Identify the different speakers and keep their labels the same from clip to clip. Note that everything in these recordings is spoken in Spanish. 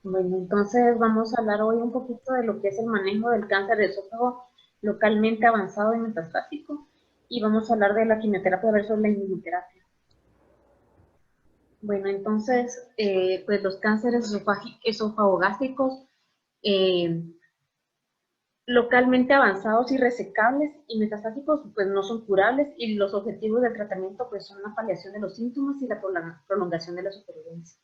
Speaker 1: Bueno, entonces vamos a hablar hoy un poquito de lo que es el manejo del cáncer de esófago localmente avanzado y metastático y vamos a hablar de la quimioterapia versus la inmunoterapia. Bueno, entonces, pues los cánceres esofagogástricos eh, localmente avanzados y resecables y metastáticos pues no son curables y los objetivos del tratamiento pues son la paliación de los síntomas y la prolongación de la supervivencia.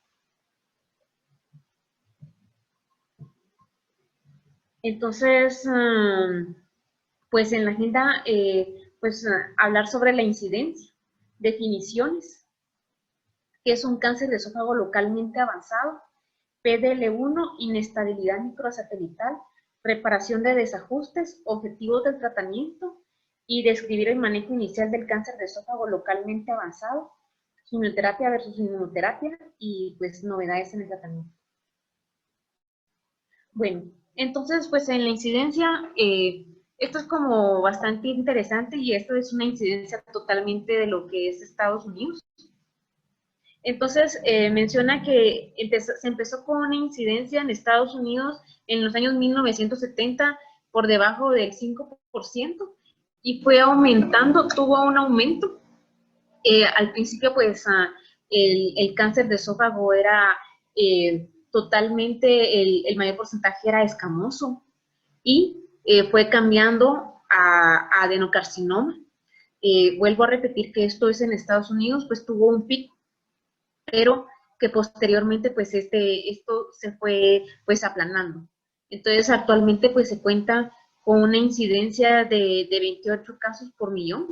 Speaker 1: Entonces, pues en la agenda, hablar sobre la incidencia, definiciones, que es un cáncer de esófago localmente avanzado, PDL1, inestabilidad microsatelital, reparación de desajustes, objetivos del tratamiento y describir el manejo inicial del cáncer de esófago localmente avanzado, quimioterapia versus inmunoterapia y pues novedades en el tratamiento. Bueno, entonces, pues en la incidencia, esto es como bastante interesante y esto es una incidencia totalmente de lo que es Estados Unidos. Entonces, menciona que se empezó con una incidencia en Estados Unidos en los años 1970 por debajo del 5% y fue aumentando, tuvo un aumento. Al principio, pues, el cáncer de esófago era totalmente, el mayor porcentaje era escamoso y fue cambiando a adenocarcinoma. Vuelvo a repetir que esto es en Estados Unidos, pues tuvo un pico, pero que posteriormente, pues, esto se fue, pues, aplanando. Entonces, actualmente, pues, se cuenta con una incidencia de 28 casos por millón.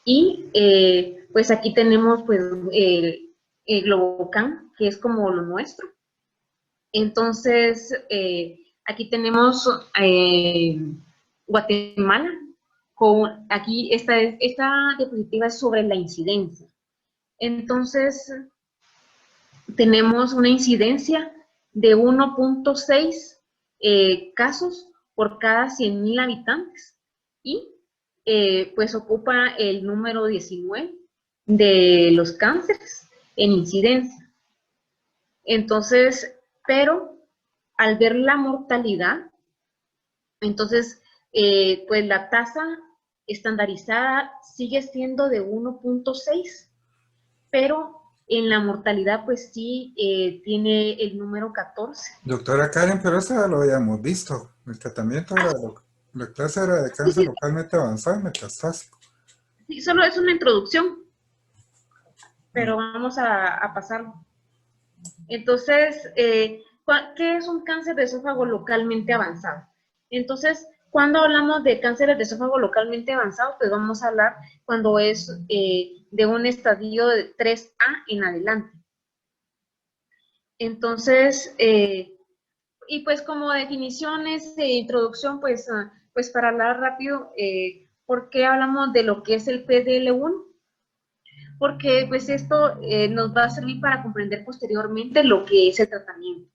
Speaker 1: Y pues aquí tenemos pues el Globocam, que es como lo nuestro. Entonces, aquí tenemos Guatemala. Aquí esta diapositiva es sobre la incidencia. Entonces, tenemos una incidencia de 1.6 casos por cada 100,000 habitantes y pues ocupa el número 19 de los cánceres en incidencia. Entonces, pero al ver la mortalidad, entonces, pues la tasa estandarizada sigue siendo de 1.6, pero en la mortalidad pues sí tiene el número 14.
Speaker 2: Doctora Karen, pero eso ya lo habíamos visto. El tratamiento era, la clase era de
Speaker 1: Sí,
Speaker 2: cáncer
Speaker 1: sí,
Speaker 2: localmente avanzado y metastásico.
Speaker 1: sí, solo es una introducción,
Speaker 2: Mm.
Speaker 1: pero vamos a pasarlo. Entonces, ¿qué es un cáncer de esófago localmente avanzado? Entonces, cuando hablamos de cánceres de esófago localmente avanzado, pues vamos a hablar cuando es de un estadio de 3A en adelante. Entonces, y pues como definiciones de introducción, pues para hablar rápido, ¿por qué hablamos de lo que es el PDL1? Porque pues esto nos va a servir para comprender posteriormente lo que es el tratamiento.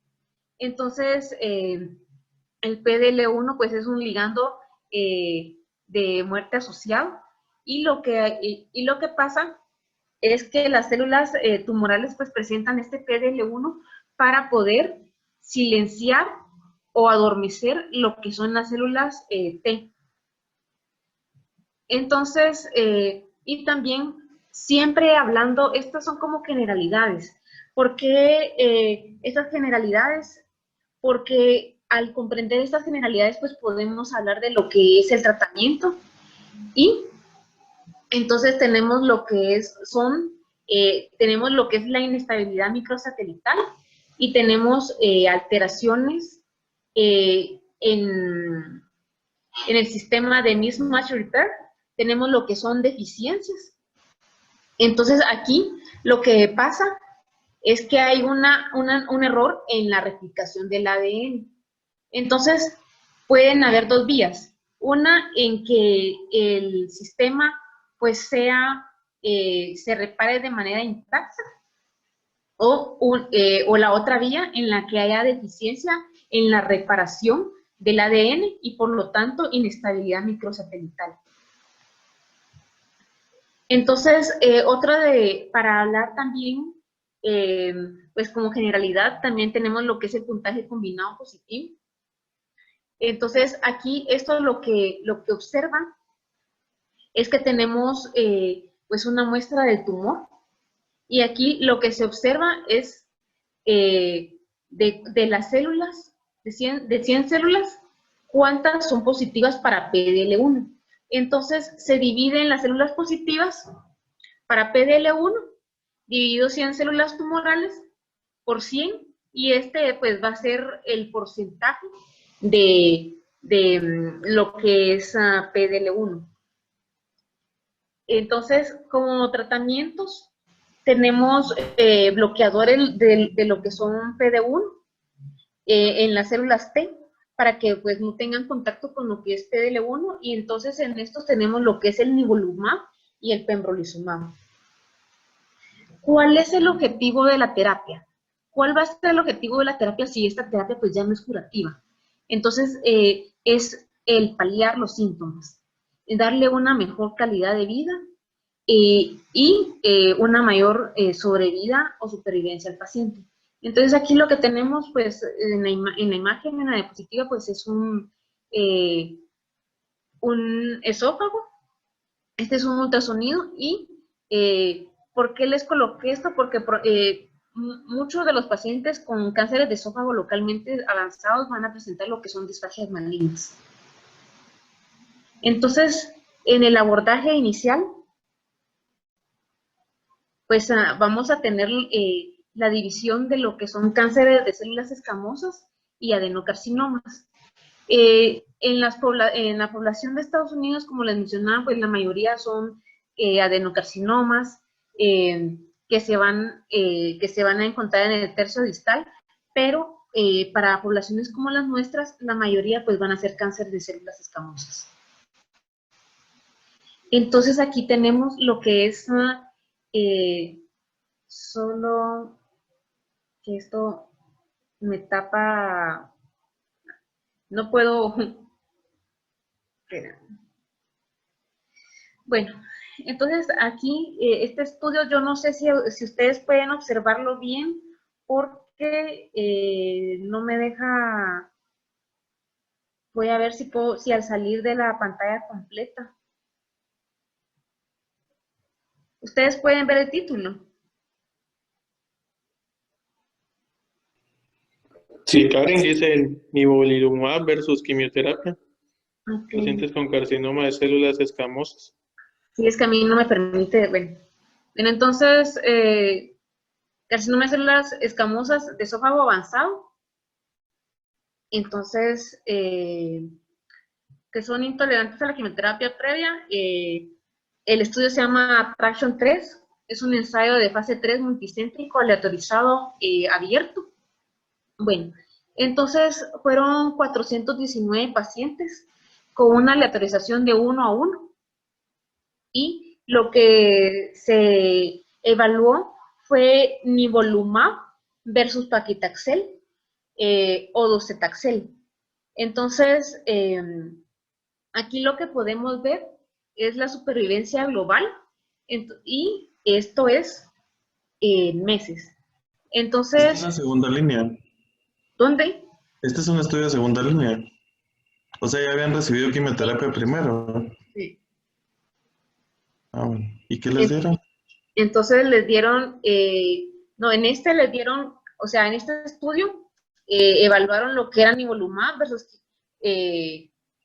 Speaker 1: Entonces, el PDL1 pues es un ligando de muerte asociado y lo que pasa es que las células tumorales pues presentan este PDL1 para poder silenciar o adormecer lo que son las células T. Entonces, y también siempre hablando, estas son como generalidades. ¿Por qué estas generalidades? Porque al comprender estas generalidades, pues podemos hablar de lo que es el tratamiento y entonces tenemos lo que es, tenemos lo que es la inestabilidad microsatelital y tenemos alteraciones en el sistema de mismatch repair, tenemos lo que son deficiencias. Entonces aquí lo que pasa es que hay un error en la replicación del ADN. Entonces pueden haber dos vías. Una en que el sistema pues se repare de manera intacta o la otra vía en la que haya deficiencia en la reparación del ADN y por lo tanto inestabilidad microsatelital. Entonces, para hablar también pues como generalidad también tenemos lo que es el puntaje combinado positivo. Entonces aquí esto lo que observan es que tenemos pues una muestra del tumor, y aquí lo que se observa es de las células, de 100 células, cuántas son positivas para PDL1. Entonces se dividen las células positivas para PDL1, dividido 100 células tumorales por 100, y este pues va a ser el porcentaje de lo que es PDL1. Entonces, como tratamientos, tenemos bloqueadores de lo que son PD1 en las células T, para que pues no tengan contacto con lo que es PDL1, y entonces en estos tenemos lo que es el nivolumab y el pembrolizumab. ¿Cuál es el objetivo de la terapia? ¿Cuál va a ser el objetivo de la terapia si esta terapia pues ya no es curativa? Entonces, es el paliar los síntomas, darle una mejor calidad de vida y una mayor sobrevida o supervivencia al paciente. Entonces, aquí lo que tenemos, pues, en la imagen, en la diapositiva, pues, es un esófago. Este es un ultrasonido, y ¿por qué les coloqué esto? Porque muchos de los pacientes con cánceres de esófago localmente avanzados van a presentar lo que son disfagias malignas. Entonces, en el abordaje inicial, pues vamos a tener la división de lo que son cánceres de células escamosas y adenocarcinomas. En la población de Estados Unidos, como les mencionaba, pues la mayoría son adenocarcinomas que se van a encontrar en el tercio distal, pero para poblaciones como las nuestras, la mayoría pues van a ser cáncer de células escamosas. Entonces aquí tenemos lo que es solo que esto me tapa, no puedo. Bueno, entonces aquí este estudio yo no sé si ustedes pueden observarlo bien, porque no me deja. Voy a ver si al salir de la pantalla completa. Ustedes pueden ver el título.
Speaker 3: Sí, Karen, dice nivolumab versus quimioterapia.
Speaker 1: Okay.
Speaker 3: Pacientes con carcinoma de células escamosas.
Speaker 1: Sí, es que a mí no me permite. Bueno, entonces, carcinoma de células escamosas de esófago avanzado. Entonces, que son intolerantes a la quimioterapia previa. El estudio se llama Attraction 3. Es un ensayo de fase 3 multicéntrico aleatorizado abierto. Bueno, entonces fueron 419 pacientes con una aleatorización de 1 a 1, y lo que se evaluó fue nivolumab versus paclitaxel o docetaxel. Entonces, aquí lo que podemos ver es la supervivencia global, y esto es en meses. Entonces,
Speaker 4: esta es una segunda línea.
Speaker 1: ¿Dónde?
Speaker 4: Este es un estudio de segunda línea. O sea, ya habían recibido quimioterapia primero.
Speaker 1: Sí.
Speaker 4: Ah, bueno. ¿Y qué les dieron?
Speaker 1: Entonces les dieron, no, en este les dieron, o sea, en este estudio evaluaron lo que era nivolumab versus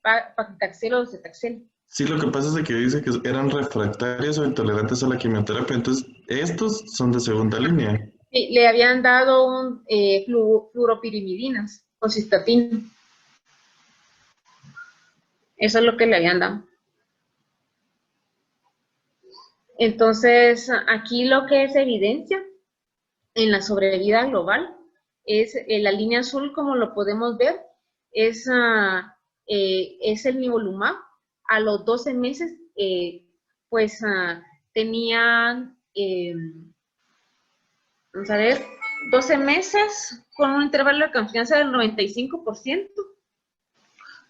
Speaker 1: paclitaxel o docetaxel.
Speaker 4: Sí, lo que pasa es de que dice que eran refractarios o intolerantes a la quimioterapia. Entonces, estos son de segunda línea.
Speaker 1: Sí, le habían dado un fluoropirimidinas o cistatina. Eso es lo que le habían dado. Entonces, aquí lo que es evidencia en la sobrevida global es la línea azul, como lo podemos ver, es el nivolumab. A los 12 meses, pues tenían, vamos a ver, 12 meses con un intervalo de confianza del 95%,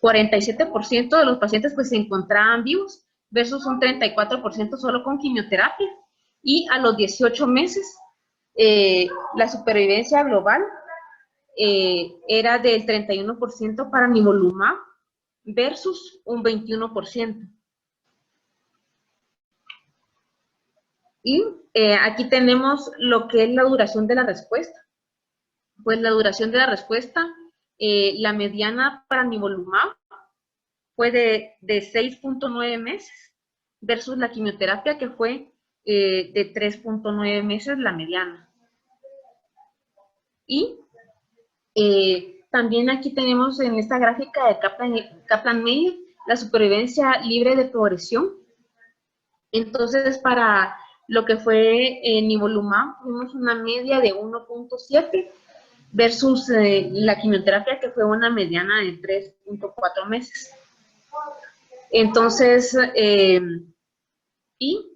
Speaker 1: 47% de los pacientes pues se encontraban vivos, versus un 34% solo con quimioterapia. Y a los 18 meses la supervivencia global era del 31% para nivolumab versus un 21%. Y aquí tenemos lo que es la duración de la respuesta. Pues la duración de la respuesta, la mediana para nivolumab fue de 6.9 meses versus la quimioterapia que fue de 3.9 meses la mediana. Y también aquí tenemos en esta gráfica de Kaplan-Meier la supervivencia libre de progresión. Entonces, para lo que fue nivolumab, tuvimos una media de 1.7 versus la quimioterapia que fue una mediana de 3.4 meses. Entonces, y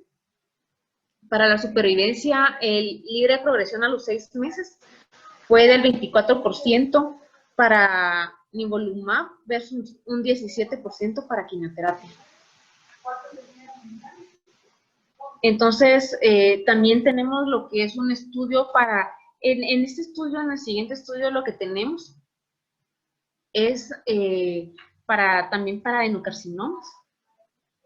Speaker 1: para la supervivencia, el libre de progresión a los 6 meses fue del 24% para nivolumab versus un 17% para quimioterapia. Entonces, también tenemos lo que es un estudio para, en este estudio, en el siguiente estudio, lo que tenemos es también para adenocarcinomas.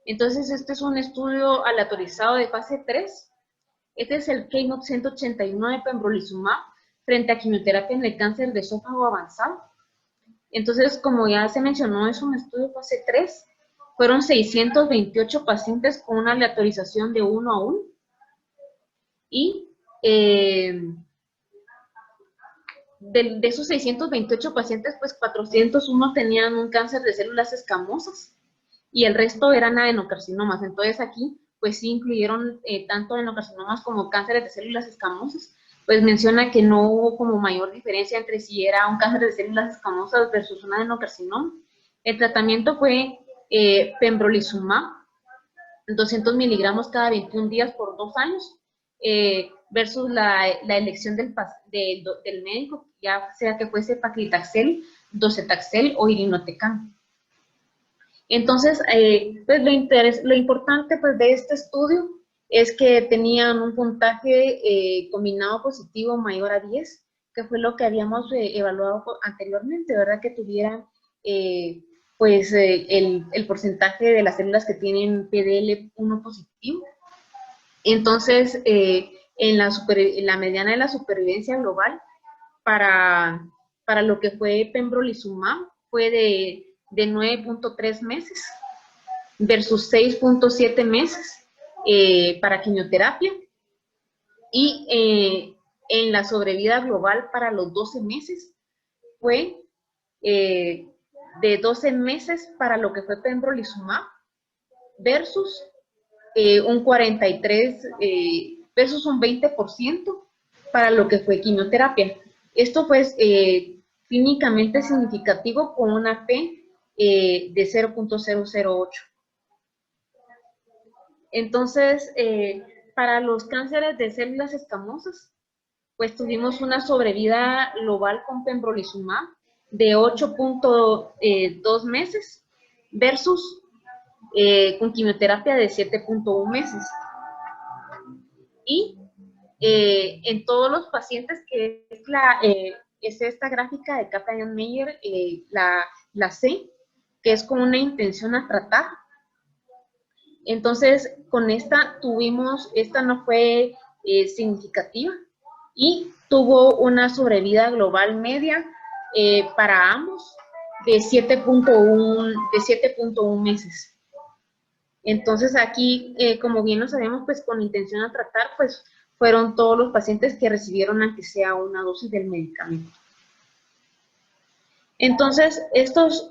Speaker 1: Entonces, este es un estudio aleatorizado de fase 3. Este es el Keynote 189 pembrolizumab frente a quimioterapia en el cáncer de esófago avanzado. Entonces, como ya se mencionó, es un estudio fase 3. Fueron 628 pacientes con una aleatorización de 1 a 1. Y de esos 628 pacientes, pues 401 tenían un cáncer de células escamosas y el resto eran adenocarcinomas. Entonces aquí, pues sí incluyeron tanto adenocarcinomas como cánceres de células escamosas. Pues menciona que no hubo como mayor diferencia entre si era un cáncer de células escamosas versus un adenocarcinoma. El tratamiento fue pembrolizumab, 200 miligramos cada 21 días por 2 años, versus la elección del médico, ya sea que fuese paclitaxel, docetaxel o irinotecan. Entonces, pues lo importante pues, de este estudio es que tenían un puntaje combinado positivo mayor a 10, que fue lo que habíamos evaluado anteriormente, ¿verdad? Que tuvieran pues el porcentaje de las células que tienen PDL1 positivo. Entonces, en la mediana de la supervivencia global, para lo que fue pembrolizumab, fue de 9.3 meses versus 6.7 meses para quimioterapia. Y en la sobrevida global para los 12 meses fue de 12 meses para lo que fue pembrolizumab versus un 43, versus un 20% para lo que fue quimioterapia. Esto fue clínicamente significativo con una P de 0.008. Entonces, para los cánceres de células escamosas, pues tuvimos una sobrevida global con pembrolizumab de 8.2 meses versus con quimioterapia de 7.1 meses. Y en todos los pacientes, que es esta gráfica de Kaplan-Meier, la C, que es con una intención a tratar. Entonces, con esta no fue significativa y tuvo una sobrevida global media para ambos de 7.1 meses. Entonces aquí, como bien lo sabemos, pues con intención a tratar, pues fueron todos los pacientes que recibieron aunque sea una dosis del medicamento. Entonces, estos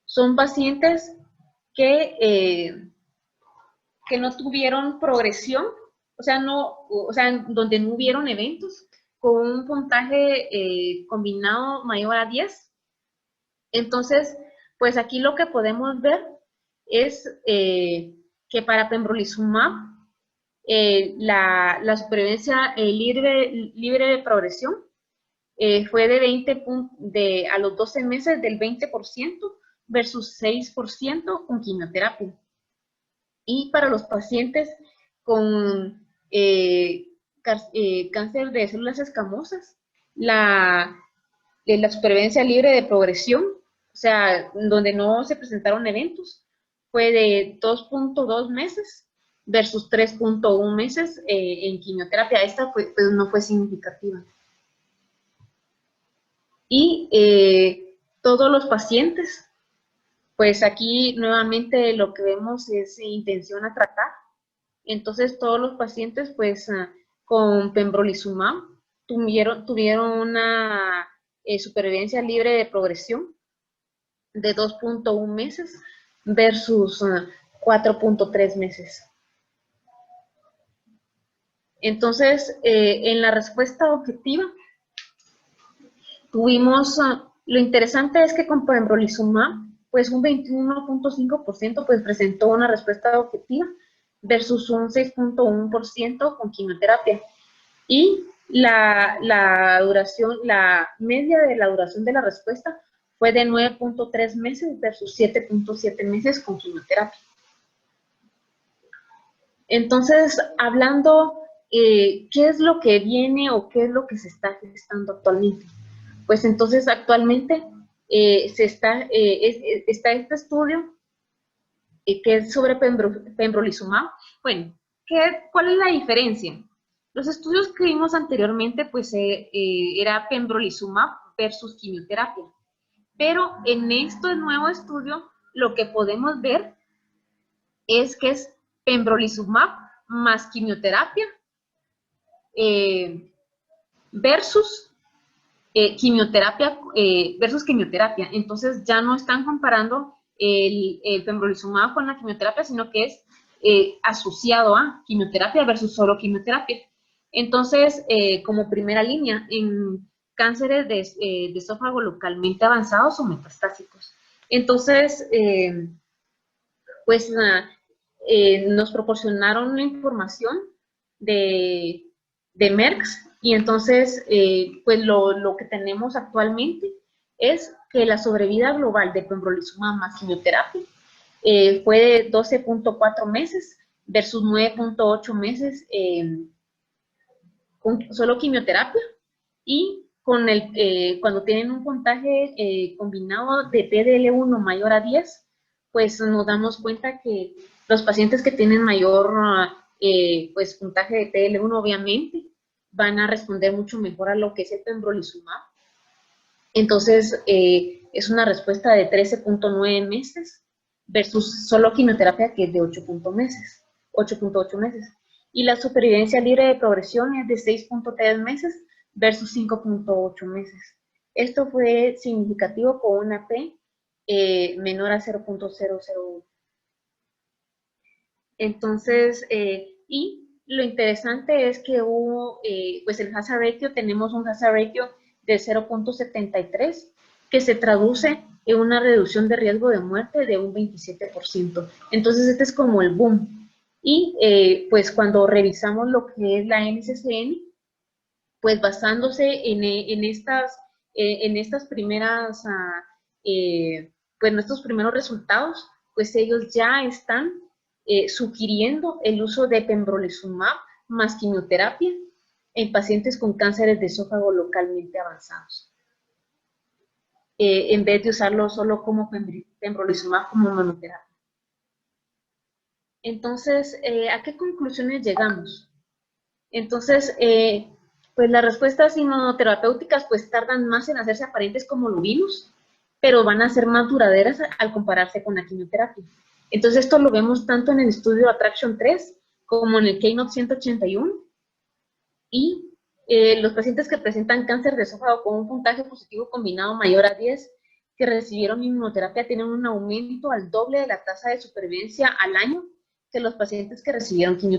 Speaker 1: son pacientes que no tuvieron progresión, donde no hubieron eventos, con un puntaje combinado mayor a 10. Entonces, pues aquí lo que podemos ver es que para pembrolizumab la supervivencia libre de progresión fue a los 12 meses del 20% versus 6% con quimioterapia. Y para los pacientes con cáncer de células escamosas, la supervivencia libre de progresión, o sea, donde no se presentaron eventos, fue de 2.2 meses versus 3.1 meses en quimioterapia. Esta pues, no fue significativa. Y todos los pacientes, pues aquí nuevamente lo que vemos es intención a tratar. Entonces todos los pacientes pues con pembrolizumab tuvieron una supervivencia libre de progresión de 2.1 meses versus 4.3 meses. Entonces, en la respuesta objetiva, tuvimos, lo interesante es que con pembrolizumab, pues un 21.5% pues presentó una respuesta objetiva versus un 6.1% con quimioterapia. Y la duración, la media de la duración de la respuesta fue de 9.3 meses versus 7.7 meses con quimioterapia. Entonces, hablando, ¿qué es lo que viene o qué es lo que se está gestando actualmente? Pues entonces, actualmente está este estudio que es sobre pembrolizumab. Bueno, ¿cuál es la diferencia? Los estudios que vimos anteriormente, pues era pembrolizumab versus quimioterapia. Pero en este nuevo estudio, lo que podemos ver es que es pembrolizumab más quimioterapia versus quimioterapia versus quimioterapia. Entonces ya no están comparando el pembrolizumab con la quimioterapia, sino que es asociado a quimioterapia versus solo quimioterapia. Entonces, como primera línea, en cánceres de esófago localmente avanzados o metastásicos. Entonces, pues nos proporcionaron una información de Merck, y entonces, pues lo que tenemos actualmente es que la sobrevida global de pembrolizumab más quimioterapia fue de 12.4 meses versus 9.8 meses con solo quimioterapia, y con cuando tienen un puntaje combinado de PDL1 mayor a 10, pues nos damos cuenta que los pacientes que tienen mayor pues puntaje de PDL1 obviamente van a responder mucho mejor a lo que es el pembrolizumab. Entonces, es una respuesta de 13.9 meses versus solo quimioterapia, que es de 8.8 meses. Y la supervivencia libre de progresión es de 6.3 meses versus 5.8 meses. Esto fue significativo con una P menor a 0.001. Entonces, y lo interesante es que hubo, pues el hazard ratio, tenemos un hazard ratio de 0.73, que se traduce en una reducción de riesgo de muerte de un 27%. Entonces, este es como el boom. Y pues cuando revisamos lo que es la NCCN, pues basándose en estas primeras, pues nuestros primeros resultados, pues ellos ya están sugiriendo el uso de pembrolizumab más quimioterapia en pacientes con cánceres de esófago localmente avanzados, en vez de usarlo solo como pembrolizumab como monoterapia. Entonces, ¿a qué conclusiones llegamos? Entonces, pues las respuestas inmunoterapéuticas pues tardan más en hacerse aparentes, como lo vimos, pero van a ser más duraderas al compararse con la quimioterapia. Entonces, esto lo vemos tanto en el estudio Attraction 3 como en el Keynote 181. Y los pacientes que presentan cáncer de esófago con un puntaje positivo combinado mayor a 10 que recibieron inmunoterapia tienen un aumento al doble de la tasa de supervivencia al año que los pacientes que recibieron quimioterapia.